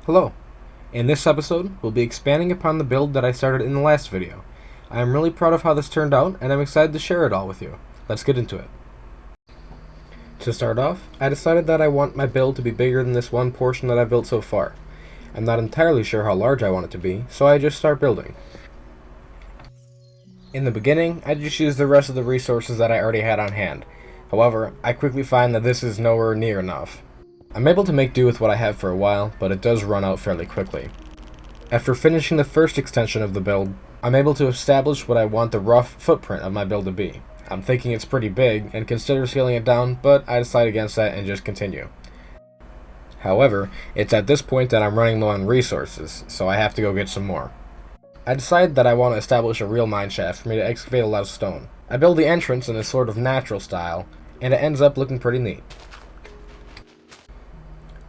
Hello. In this episode, we'll be expanding upon the build that I started in the last video. I am really proud of how this turned out, and I'm excited to share it all with you. Let's get into it. To start off, I decided that I want my build to be bigger than this one portion that I've built so far. I'm not entirely sure how large I want it to be, so I just start building. In the beginning, I just used the rest of the resources that I already had on hand. However, I quickly find that this is nowhere near enough. I'm able to make do with what I have for a while, but it does run out fairly quickly. After finishing the first extension of the build, I'm able to establish what I want the rough footprint of my build to be. I'm thinking it's pretty big, and consider scaling it down, but I decide against that and just continue. However, it's at this point that I'm running low on resources, so I have to go get some more. I decide that I want to establish a real mineshaft for me to excavate a lot of stone. I build the entrance in a sort of natural style, and it ends up looking pretty neat.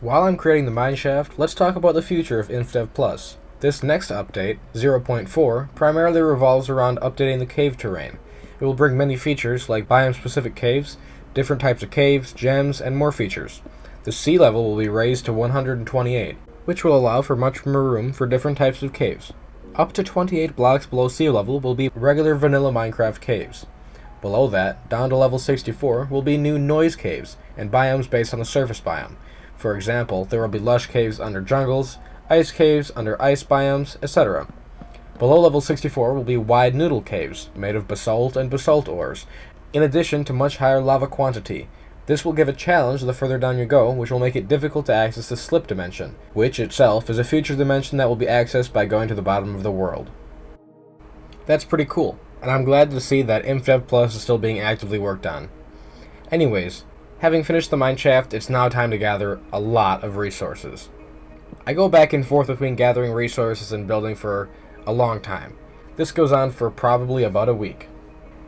While I'm creating the mineshaft, let's talk about the future of Infdev Plus. This next update, 0.4, primarily revolves around updating the cave terrain. It will bring many features like biome-specific caves, different types of caves, gems, and more features. The sea level will be raised to 128, which will allow for much more room for different types of caves. Up to 28 blocks below sea level will be regular vanilla Minecraft caves. Below that, down to level 64, will be new noise caves and biomes based on the surface biome. For example, there will be lush caves under jungles, ice caves under ice biomes, etc. Below level 64 will be wide noodle caves, made of basalt and basalt ores, in addition to much higher lava quantity. This will give a challenge the further down you go, which will make it difficult to access the slip dimension, which itself is a future dimension that will be accessed by going to the bottom of the world. That's pretty cool, and I'm glad to see that Infdev Plus is still being actively worked on. Anyways, having finished the mineshaft, it's now time to gather a lot of resources. I go back and forth between gathering resources and building for a long time. This goes on for probably about a week.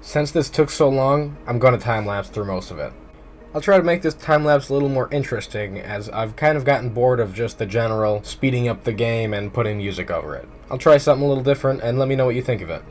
Since this took so long, I'm going to time-lapse through most of it. I'll try to make this time-lapse a little more interesting, as I've kind of gotten bored of just the general speeding up the game and putting music over it. I'll try something a little different, and let me know what you think of it.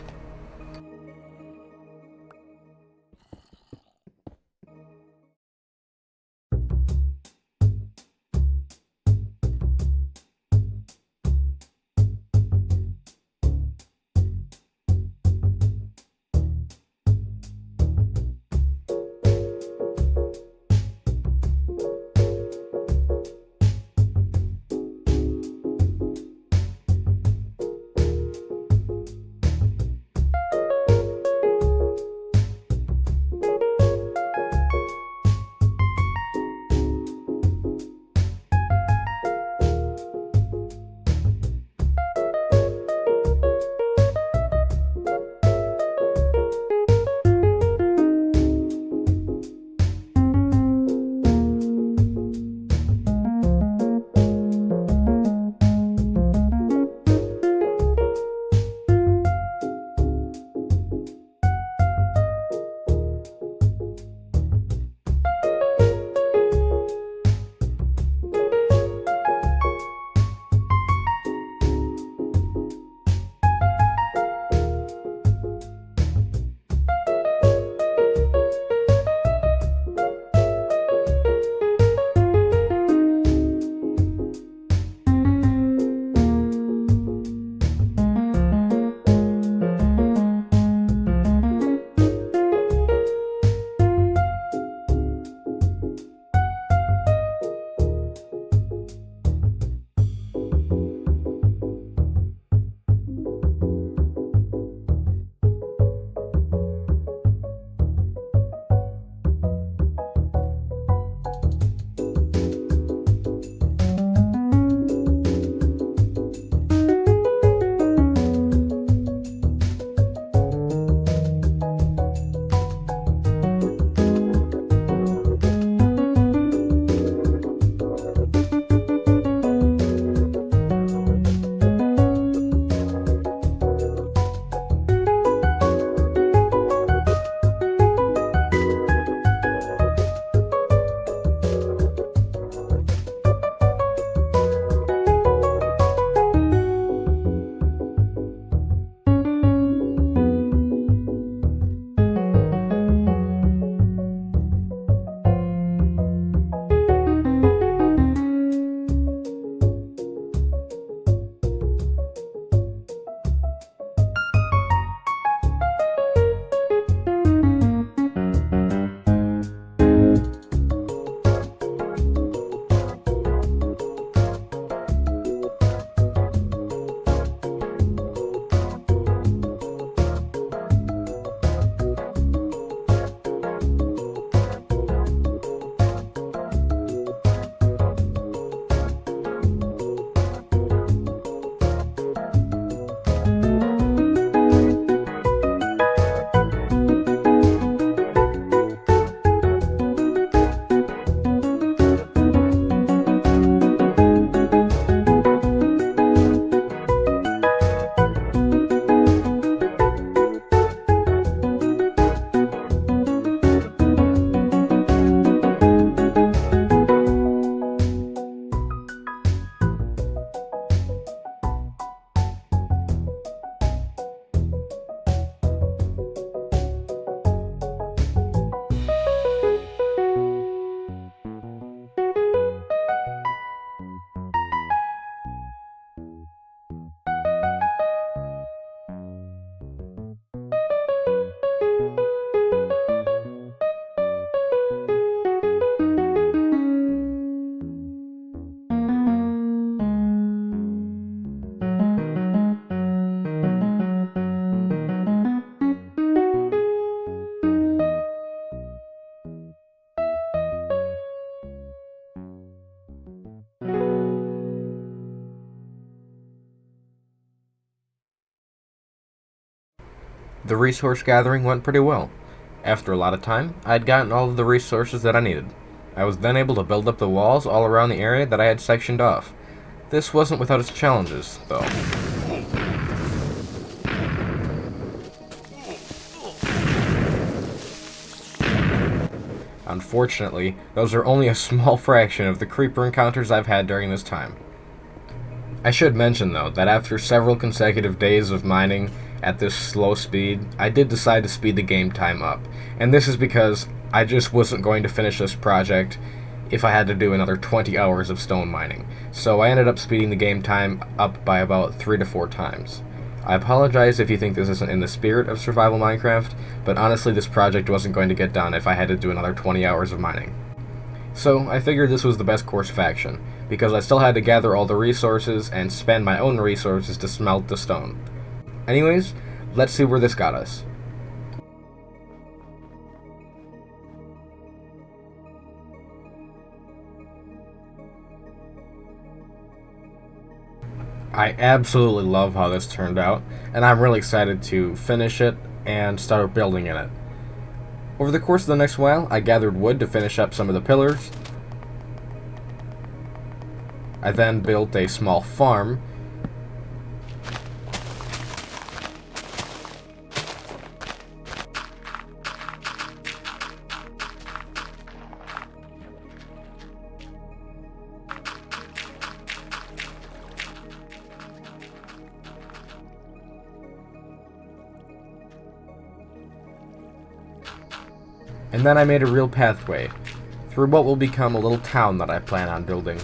The resource gathering went pretty well. After a lot of time, I had gotten all of the resources that I needed. I was then able to build up the walls all around the area that I had sectioned off. This wasn't without its challenges, though. Unfortunately, those are only a small fraction of the creeper encounters I've had during this time. I should mention, though, that after several consecutive days of mining at this slow speed, I did decide to speed the game time up, and this is because I just wasn't going to finish this project if I had to do another 20 hours of stone mining, so I ended up speeding the game time up by about 3 to 4 times. I apologize if you think this isn't in the spirit of survival Minecraft, but honestly this project wasn't going to get done if I had to do another 20 hours of mining. So I figured this was the best course of action, because I still had to gather all the resources and spend my own resources to smelt the stone. Anyways, let's see where this got us. I absolutely love how this turned out, and I'm really excited to finish it and start building in it. Over the course of the next while, I gathered wood to finish up some of the pillars. I then built a small farm. And then I made a real pathway through what will become a little town that I plan on building.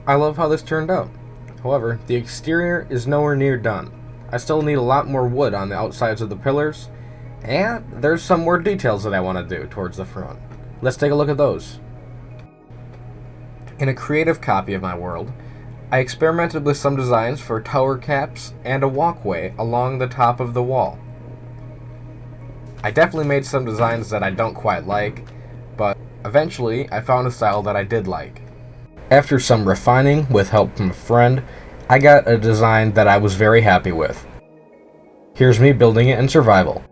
I love how this turned out. However, the exterior is nowhere near done. I still need a lot more wood on the outsides of the pillars, and there's some more details that I want to do towards the front. Let's take a look at those. In a creative copy of my world, I experimented with some designs for tower caps and a walkway along the top of the wall. I definitely made some designs that I don't quite like, but eventually I found a style that I did like. After some refining with help from a friend, I got a design that I was very happy with. Here's me building it in survival.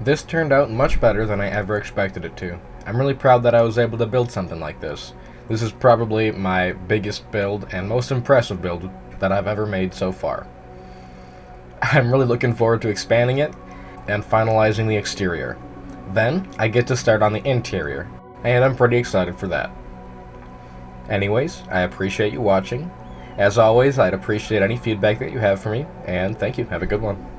This turned out much better than I ever expected it to. I'm really proud that I was able to build something like this. This is probably my biggest build and most impressive build that I've ever made so far. I'm really looking forward to expanding it and finalizing the exterior. Then, I get to start on the interior, and I'm pretty excited for that. Anyways, I appreciate you watching. As always, I'd appreciate any feedback that you have for me, and thank you. Have a good one.